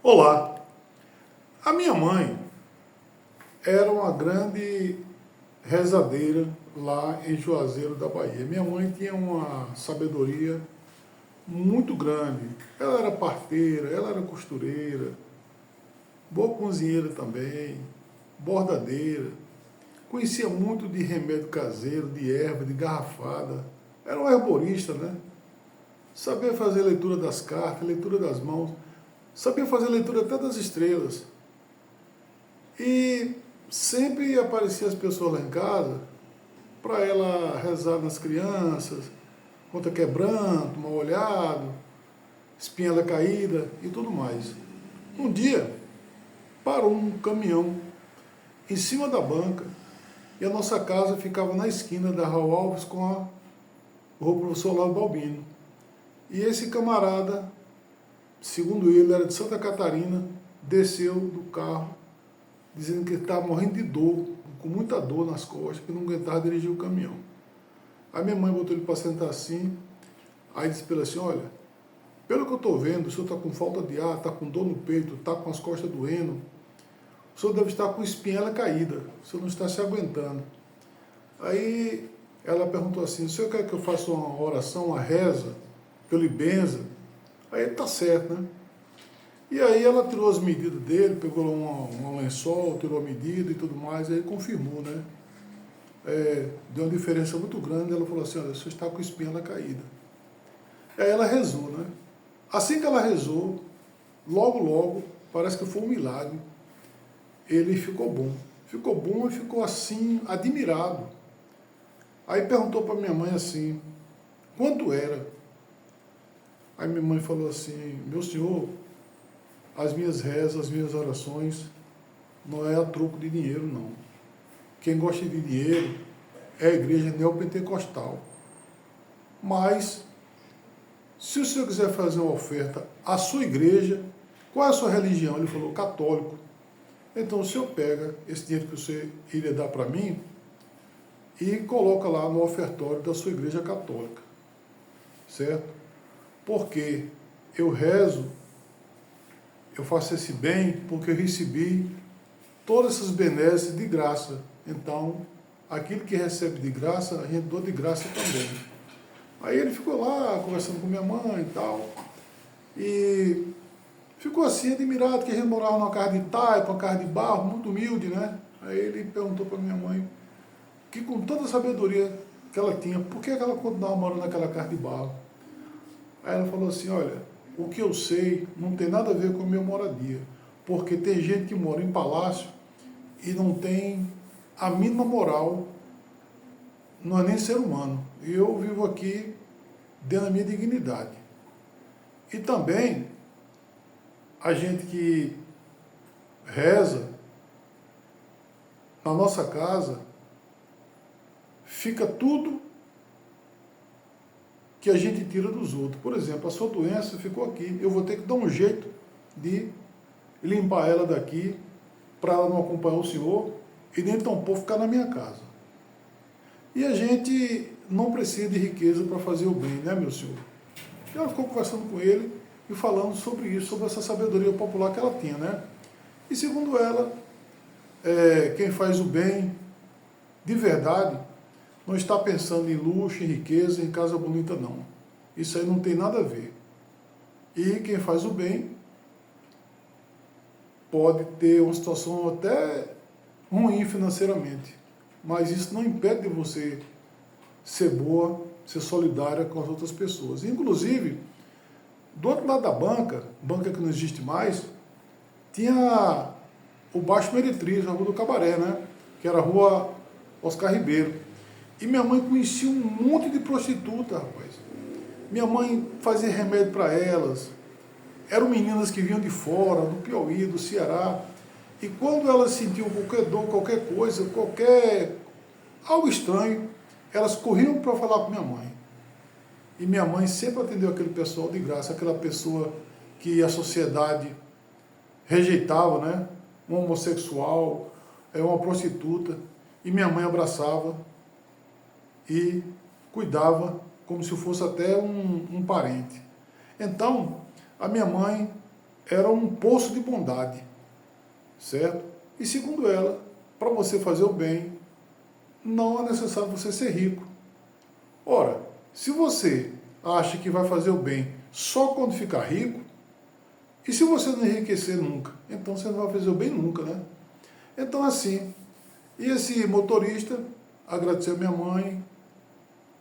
Olá, a minha mãe era uma grande rezadeira lá em Juazeiro da Bahia. Minha mãe tinha uma sabedoria muito grande. Ela era parteira, ela era costureira, boa cozinheira também, bordadeira, conhecia muito de remédio caseiro, de erva, de garrafada. Era um herborista, né? Sabia fazer leitura das cartas, leitura das mãos, sabia fazer leitura até das estrelas. E sempre apareciam as pessoas lá em casa para ela rezar nas crianças, contra quebranto, mal olhado, espinhela caída e tudo mais. Um dia, parou um caminhão em cima da banca e a nossa casa ficava na esquina da Raul Alves com a rua Professor Lado Balbino. E esse camarada, segundo ele, era de Santa Catarina, desceu do carro dizendo que ele estava morrendo de dor, com muita dor nas costas, que não aguentava dirigir o caminhão. Aí minha mãe botou ele para sentar assim, aí disse para ele assim, olha, pelo que eu estou vendo, o senhor está com falta de ar, está com dor no peito, está com as costas doendo, o senhor deve estar com espinhela caída, o senhor não está se aguentando. Aí ela perguntou assim, o senhor quer que eu faça uma oração, uma reza, que eu lhe benza? Aí ele está certo, né? E aí ela tirou as medidas dele, pegou um lençol, tirou a medida e tudo mais, aí confirmou, né? Deu uma diferença muito grande, ela falou assim, olha, você está com espinha caída. Aí ela rezou, né? Assim que ela rezou, logo, parece que foi um milagre, ele ficou bom. Ficou bom e ficou assim, admirado. Aí perguntou para minha mãe assim, quanto era? Aí minha mãe falou assim, meu senhor, as minhas rezas, as minhas orações, não é a troco de dinheiro, não. Quem gosta de dinheiro é a igreja neopentecostal. Mas, se o senhor quiser fazer uma oferta à sua igreja, qual é a sua religião? Ele falou, católico. Então o senhor pega esse dinheiro que você iria dar para mim e coloca lá no ofertório da sua igreja católica. Certo? Porque eu rezo, eu faço esse bem porque eu recebi todas essas benesses de graça. Então, aquilo que recebe de graça, a gente doa de graça também. Aí ele ficou lá conversando com minha mãe e tal. E ficou assim admirado que a gente morava numa casa de taipa, uma casa de barro, muito humilde, né? Aí ele perguntou para minha mãe que com toda a sabedoria que ela tinha, por que ela continuava morando naquela casa de barro? Aí ela falou assim, olha, o que eu sei não tem nada a ver com a minha moradia, porque tem gente que mora em palácio e não tem a mínima moral, não é nem ser humano. E eu vivo aqui dentro da minha dignidade. E também, a gente que reza, na nossa casa, fica tudo que a gente tira dos outros. Por exemplo, a sua doença ficou aqui, eu vou ter que dar um jeito de limpar ela daqui, para ela não acompanhar o senhor, e nem tampouco ficar na minha casa. E a gente não precisa de riqueza para fazer o bem, né, meu senhor? E ela ficou conversando com ele e falando sobre isso, sobre essa sabedoria popular que ela tinha, né? E segundo ela, quem faz o bem de verdade não está pensando em luxo, em riqueza, em casa bonita, não. Isso aí não tem nada a ver. E quem faz o bem pode ter uma situação até ruim financeiramente, mas isso não impede de você ser boa, ser solidária com as outras pessoas. Inclusive, do outro lado da banca que não existe mais, tinha o Baixo Meretriz, a Rua do Cabaré, né? Que era a Rua Oscar Ribeiro. E minha mãe conhecia um monte de prostituta, rapaz. Minha mãe fazia remédio para elas. Eram meninas que vinham de fora, do Piauí, do Ceará. E quando elas sentiam qualquer dor, qualquer coisa, algo estranho, elas corriam para falar com minha mãe. E minha mãe sempre atendeu aquele pessoal de graça, aquela pessoa que a sociedade rejeitava, né? Um homossexual, uma prostituta. E minha mãe abraçava e cuidava como se fosse até um parente. Então, a minha mãe era um poço de bondade, certo? E segundo ela, para você fazer o bem, não é necessário você ser rico. Ora, se você acha que vai fazer o bem só quando ficar rico, e se você não enriquecer nunca? Então você não vai fazer o bem nunca, né? Então assim, e esse motorista agradeceu a minha mãe,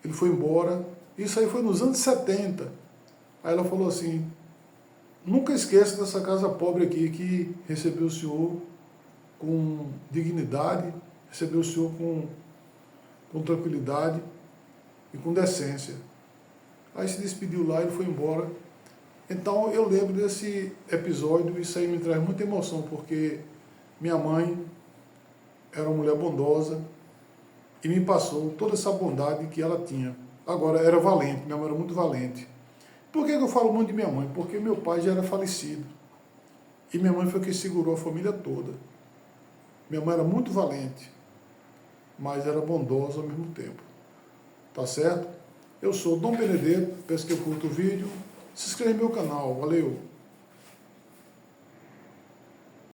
ele foi embora, isso aí foi nos anos 70. Aí ela falou assim, nunca esqueça dessa casa pobre aqui que recebeu o senhor com dignidade, recebeu o senhor com tranquilidade e com decência. Aí se despediu lá e foi embora. Então eu lembro desse episódio, isso aí me traz muita emoção, porque minha mãe era uma mulher bondosa e me passou toda essa bondade que ela tinha. Agora, era valente, minha mãe era muito valente. Por que eu falo muito de minha mãe? Porque meu pai já era falecido. E minha mãe foi quem segurou a família toda. Minha mãe era muito valente, mas era bondosa ao mesmo tempo. Tá certo? Eu sou Dom Benedetto, peço que eu curta o vídeo. Se inscreva no meu canal. Valeu!